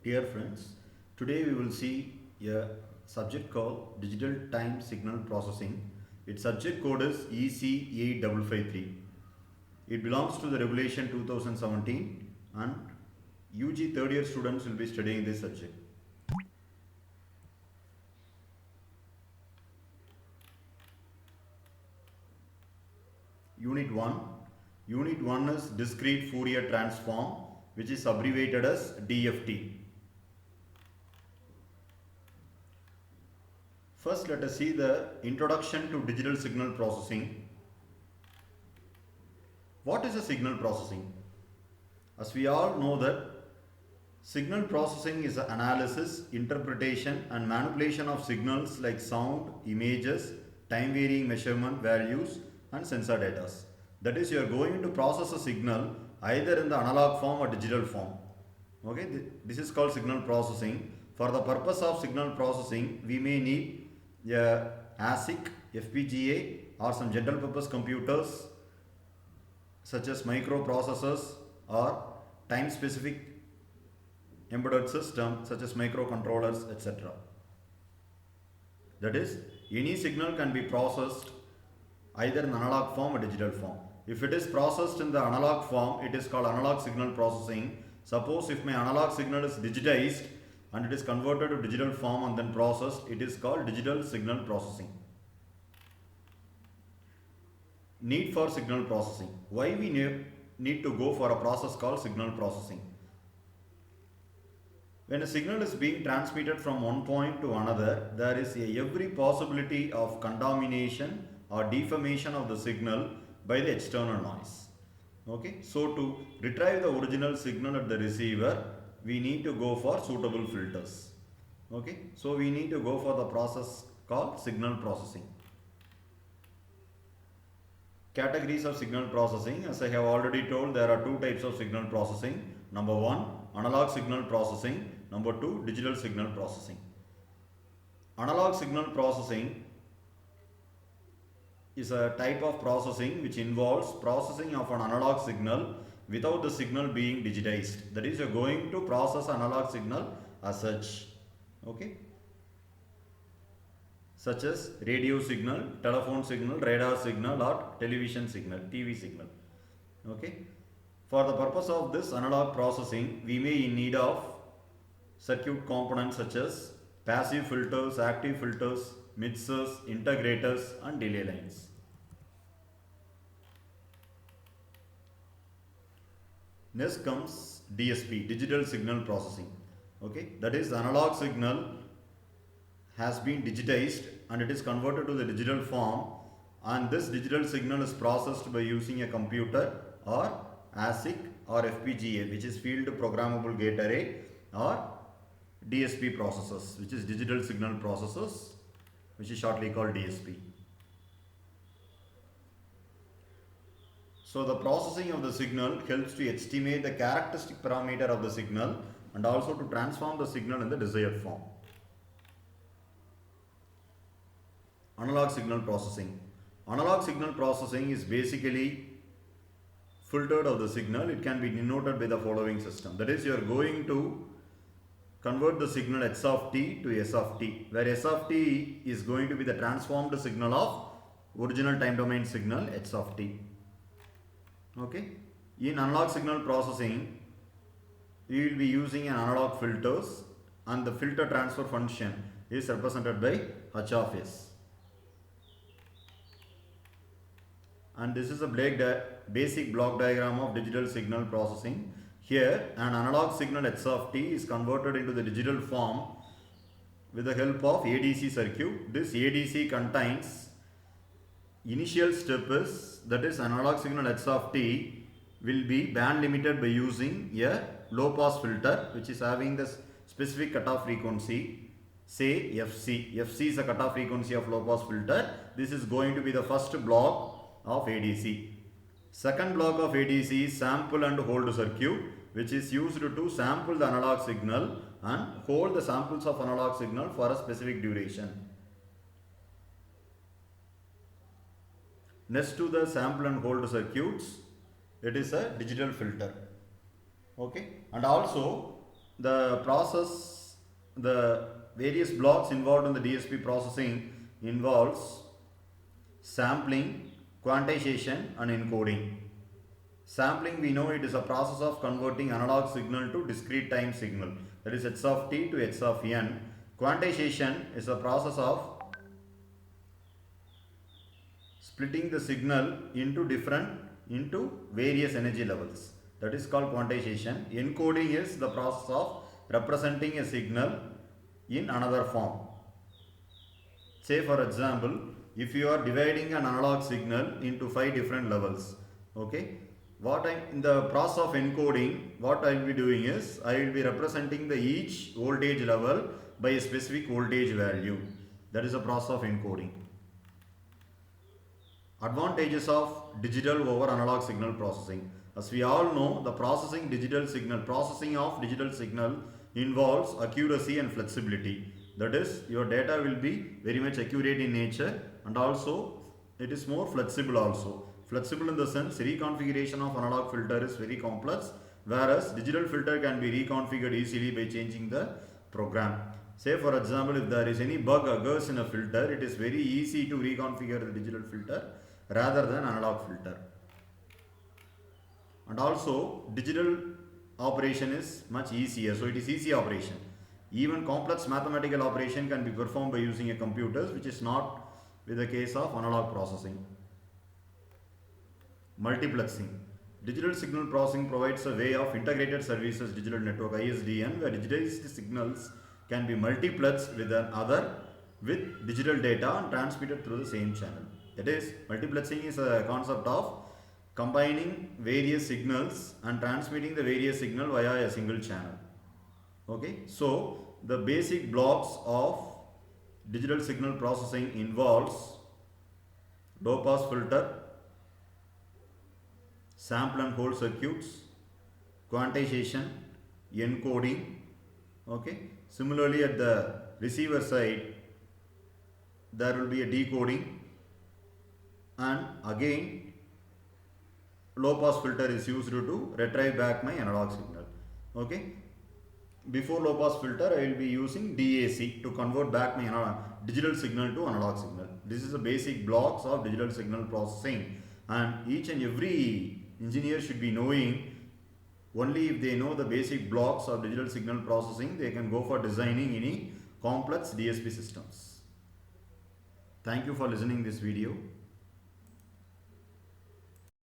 Dear friends, today we will see a subject called Digital Time Signal Processing. Its subject code is EC8553. It belongs to the Regulation 2017 and UG third year students will be studying this subject. Unit 1. Unit 1 is Discrete Fourier Transform, which is abbreviated as DFT. First, let us see the introduction to digital signal processing. What is a signal processing? As we all know that signal processing is the analysis, interpretation and manipulation of signals like sound, images, time varying measurement values and sensor data. That is, you are going to process a signal either in the analog form or digital form. Okay, this is called signal processing. For the purpose of signal processing, we may need a ASIC, FPGA or some general purpose computers such as microprocessors or time specific embedded system such as microcontrollers, etc. That is, any signal can be processed either in analog form or digital form. If it is processed in the analog form, it is called analog signal processing. Suppose if my analog signal is digitized and it is converted to digital form and then processed, it is called digital signal processing. Need for signal processing. Why we need to go for a process called signal processing? When a signal is being transmitted from one point to another, there is every possibility of contamination or deformation of the signal by the external noise. Okay, so to retrieve the original signal at the receiver, we need to go for suitable filters. Okay, so we need to go for the process called signal processing. Categories of signal processing, as I have already told, there are two types of signal processing. Number one, analog signal processing. Number two, digital signal processing. Analog signal processing is a type of processing which involves processing of an analog signal without the signal being digitized. That is, you are going to process analog signal as such. Okay, such as radio signal, telephone signal, radar signal or television signal, TV signal. Okay, for the purpose of this analog processing, we may in need of circuit components such as passive filters, active filters, mixers, integrators and delay lines. Next comes DSP, digital signal processing. Okay, that is, the analog signal has been digitized and it is converted to the digital form, and this digital signal is processed by using a computer or ASIC or FPGA, which is field programmable gate array, or DSP processors, which is digital signal processors, which is shortly called DSP. So the processing of the signal helps to estimate the characteristic parameter of the signal and also to transform the signal in the desired form. Analog signal processing. Analog signal processing is basically filtered of the signal. It can be denoted by the following system. That is, you are going to convert the signal x of t to s of t, where s of t is going to be the transformed signal of original time domain signal x of t. Okay, in analog signal processing, we will be using an analog filters, and the filter transfer function is represented by h of s. And this is a basic block diagram of digital signal processing. Here, an analog signal x of t is converted into the digital form with the help of ADC circuit. This ADC contains initial step is, that is, analog signal x of t will be band limited by using a low pass filter which is having the specific cutoff frequency, say FC. FC is a cutoff frequency of low pass filter. This is going to be the first block of ADC. Second block of ADC is sample and hold circuit, which is used to sample the analog signal and hold the samples of analog signal for a specific duration. Next to the sample and hold circuits, it is a digital filter. Okay, and also The process, the various blocks involved in the DSP processing involves sampling, quantization and encoding. Sampling, we know it is a process of converting analog signal to discrete time signal, that is x of t to x of n. Quantization is a process of splitting the signal into various energy levels, that is called quantization. Encoding is the process of representing a signal in another form. Say for example, if you are dividing an analog signal into 5 different levels, okay, in the process of encoding, what I will be doing is I will be representing each voltage level by a specific voltage value. That is the process of encoding. Advantages of digital over analog signal processing. As we all know, the processing of digital signal involves accuracy and flexibility. That is, your data will be very much accurate in nature, and also it is more flexible also. Flexible in the sense, reconfiguration of analog filter is very complex, whereas digital filter can be reconfigured easily by changing the program. Say for example, if there is any bug occurs in a filter, it is very easy to reconfigure the digital filter rather than analog filter. And also digital operation is much easier, so it is easy operation. Even complex mathematical operation can be performed by using a computer, which is not with the case of analog processing. Multiplexing. Digital signal processing provides a way of integrated services digital network ISDN, where digitized signals can be multiplexed with another with digital data and transmitted through the same channel. That is, multiplexing is a concept of combining various signals and transmitting the various signal via a single channel. Okay, so the basic blocks of digital signal processing involves low pass filter, sample and hold circuits, quantization, encoding. Okay, similarly at the receiver side there will be a decoding, and again low pass filter is used to retrieve back my analog signal. Okay, before low pass filter I will be using DAC to convert back my digital signal to analog signal. This is the basic blocks of digital signal processing, and each and every engineer should be knowing. Only if they know the basic blocks of digital signal processing, they can go for designing any complex DSP systems. Thank you for listening this video.